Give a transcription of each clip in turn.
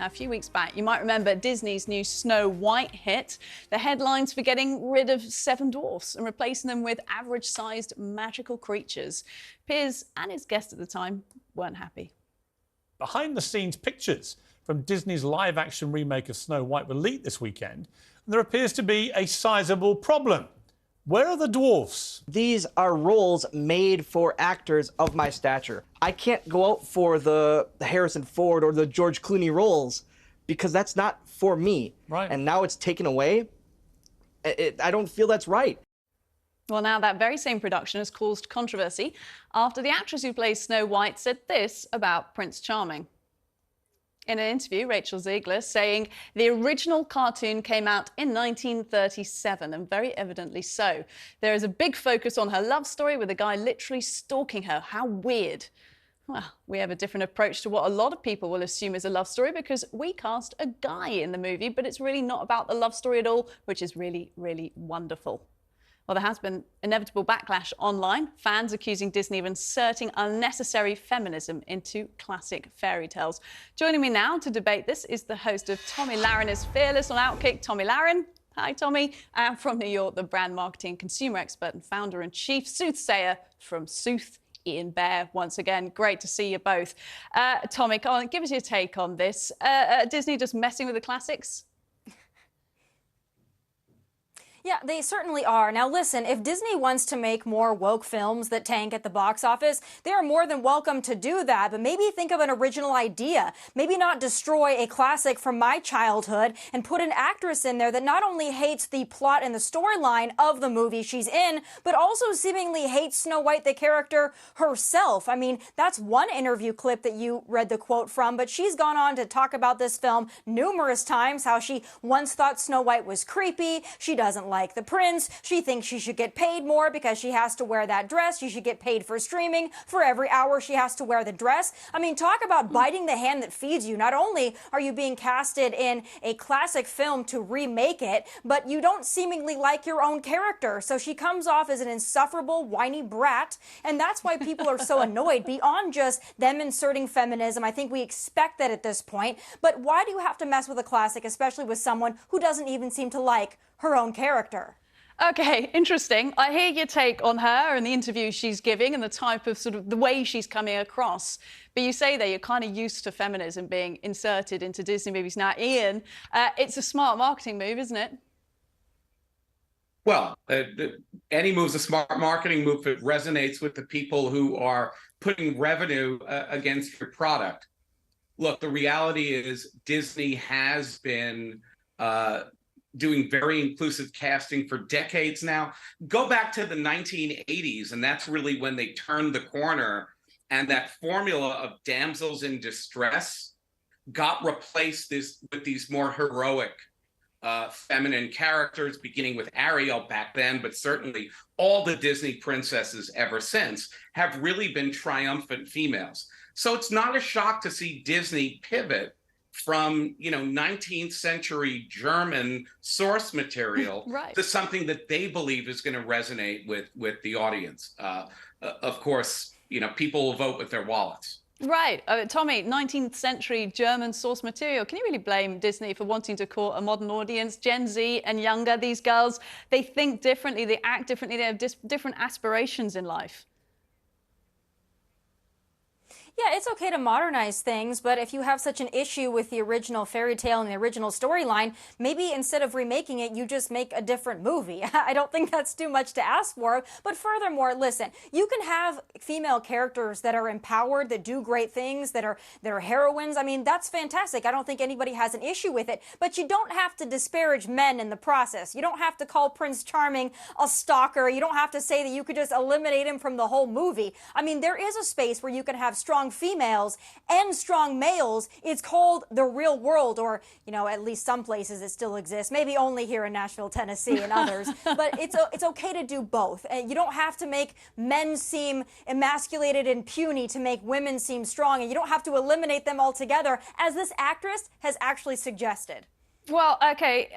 A few weeks back, you might remember Disney's new Snow White hit. The headlines for getting rid of 7 dwarfs and replacing them with average-sized magical creatures. Piers and his guest at the time weren't happy. Behind-the-scenes pictures from Disney's live-action remake of Snow White were leaked this weekend, and there appears to be a sizable problem. Where are the dwarfs? These are roles made for actors of my stature. I can't go out for the Harrison Ford or the George Clooney roles because that's not for me. Right. And now it's taken away. I don't feel that's right. Well, now that very same production has caused controversy after the actress who plays Snow White said this about Prince Charming. In an interview, Rachel Ziegler saying the original cartoon came out in 1937, and very evidently so. There is a big focus on her love story with a guy literally stalking her. How weird. Well, we have a different approach to what a lot of people will assume is a love story because we cast a guy in the movie, but it's really not about the love story at all, which is really, really wonderful. Well, there has been inevitable backlash online, fans accusing Disney of inserting unnecessary feminism into classic fairy tales. Joining me now to debate this is the host of Tomi Lahren is Fearless on Outkick, Tomi Lahren. Hi, Tomi. And from New York, the brand marketing consumer expert and founder and chief soothsayer from Sooth, Ian Bear. Once again, great to see you both. Tomi, come on, give us your take on this. Disney just messing with the classics? Yeah, they certainly are. Now listen, if Disney wants to make more woke films that tank at the box office, they are more than welcome to do that, but maybe think of an original idea. Maybe not destroy a classic from my childhood and put an actress in there that not only hates the plot and the storyline of the movie she's in, but also seemingly hates Snow White, the character herself. I mean, that's one interview clip that you read the quote from, but she's gone on to talk about this film numerous times, how she once thought Snow White was creepy, she doesn't like the prince, she thinks she should get paid more because she has to wear that dress, she should get paid for streaming for every hour she has to wear the dress. I mean, talk about biting the hand that feeds you. Not only are you being casted in a classic film to remake it, but you don't seemingly like your own character. So she comes off as an insufferable, whiny brat, and that's why people are so annoyed. Beyond just them inserting feminism, I think we expect that at this point, but why do you have to mess with a classic, especially with someone who doesn't even seem to like her own character? Okay, interesting. I hear your take on her and the interviews she's giving and the type of sort of the way she's coming across. But you say that you're kind of used to feminism being inserted into Disney movies now. Ian, it's a smart marketing move, isn't it? Well, any move's a smart marketing move if it resonates with the people who are putting revenue against your product. Look, the reality is Disney has been doing very inclusive casting for decades now. Go back to the 1980s, and that's really when they turned the corner, and that formula of damsels in distress got replaced with these more heroic feminine characters, beginning with Ariel back then, but certainly all the Disney princesses ever since have really been triumphant females. So it's not a shock to see Disney pivot from 19th century German source material right, to something that they believe is going to resonate with the audience. Of course, people will vote with their wallets. Right. Tomi, 19th century German source material. Can you really blame Disney for wanting to court a modern audience? Gen Z and younger, these girls, they think differently, they act differently, they have different aspirations in life. Yeah, it's okay to modernize things, but if you have such an issue with the original fairy tale and the original storyline, maybe instead of remaking it, you just make a different movie. I don't think that's too much to ask for. But furthermore, listen, you can have female characters that are empowered, that do great things, that are heroines. I mean, that's fantastic. I don't think anybody has an issue with it. But you don't have to disparage men in the process. You don't have to call Prince Charming a stalker. You don't have to say that you could just eliminate him from the whole movie. I mean, there is a space where you can have strong females and strong males. It's called the real world, or at least some places it still exists, maybe only here in Nashville, Tennessee and others. But it's okay to do both. And you don't have to make men seem emasculated and puny to make women seem strong, and you don't have to eliminate them altogether, as this actress has actually suggested. Well, OK,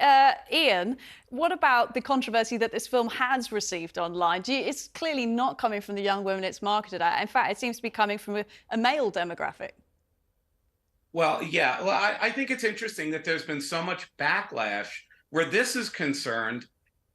Ian, what about the controversy that this film has received online? It's clearly not coming from the young women it's marketed at. In fact, it seems to be coming from a male demographic. Well, yeah. Well, I think it's interesting that there's been so much backlash where this is concerned,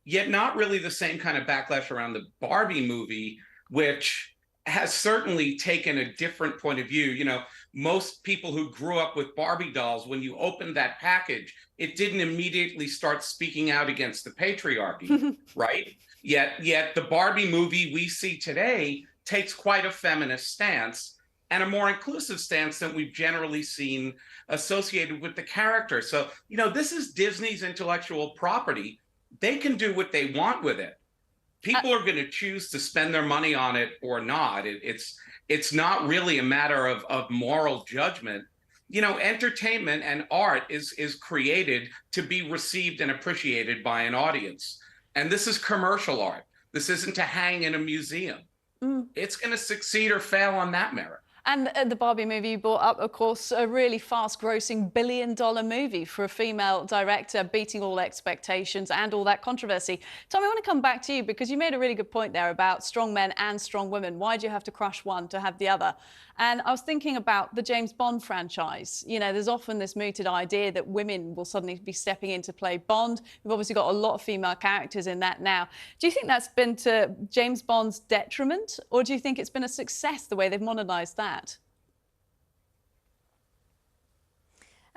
yet not really the same kind of backlash around the Barbie movie, which has certainly taken a different point of view. You know, most people who grew up with Barbie dolls, when you opened that package, it didn't immediately start speaking out against the patriarchy, right? Yet the Barbie movie we see today takes quite a feminist stance and a more inclusive stance than we've generally seen associated with the character. So, you know, this is Disney's intellectual property. They can do what they want with it. People are going to choose to spend their money on it or not. It's not really a matter of moral judgment. You know, entertainment and art is created to be received and appreciated by an audience. And this is commercial art. This isn't to hang in a museum. It's going to succeed or fail on that merit. And the Barbie movie you brought up, of course, a really fast-grossing billion-dollar movie for a female director, beating all expectations and all that controversy. Tommy, I want to come back to you because you made a really good point there about strong men and strong women. Why do you have to crush one to have the other? And I was thinking about the James Bond franchise. You know, there's often this mooted idea that women will suddenly be stepping in to play Bond. We've obviously got a lot of female characters in that now. Do you think that's been to James Bond's detriment, or do you think it's been a success the way they've modernised that?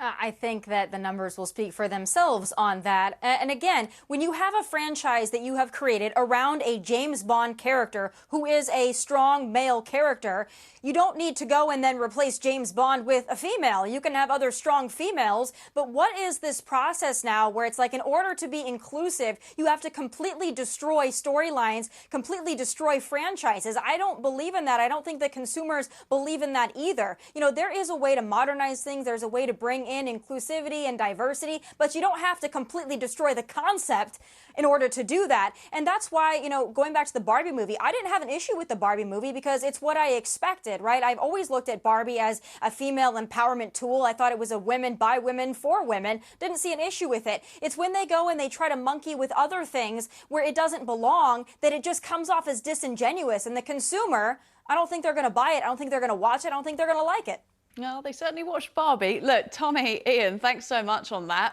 I think that the numbers will speak for themselves on that. And again, when you have a franchise that you have created around a James Bond character who is a strong male character, you don't need to go and then replace James Bond with a female. You can have other strong females. But what is this process now where it's like in order to be inclusive, you have to completely destroy storylines, completely destroy franchises? I don't believe in that. I don't think that consumers believe in that either. You know, there is a way to modernize things. There's a way to bring in inclusivity and diversity, but you don't have to completely destroy the concept in order to do that. And that's why, you know, going back to the Barbie movie, I didn't have an issue with the Barbie movie because it's what I expected, right? I've always looked at Barbie as a female empowerment tool. I thought it was a women by women for women. Didn't see an issue with it. It's when they go and they try to monkey with other things where it doesn't belong that it just comes off as disingenuous. And the consumer, I don't think they're going to buy it. I don't think they're going to watch it. I don't think they're going to like it. No, they certainly watched Barbie. Look, Tommy, Ian, thanks so much on that.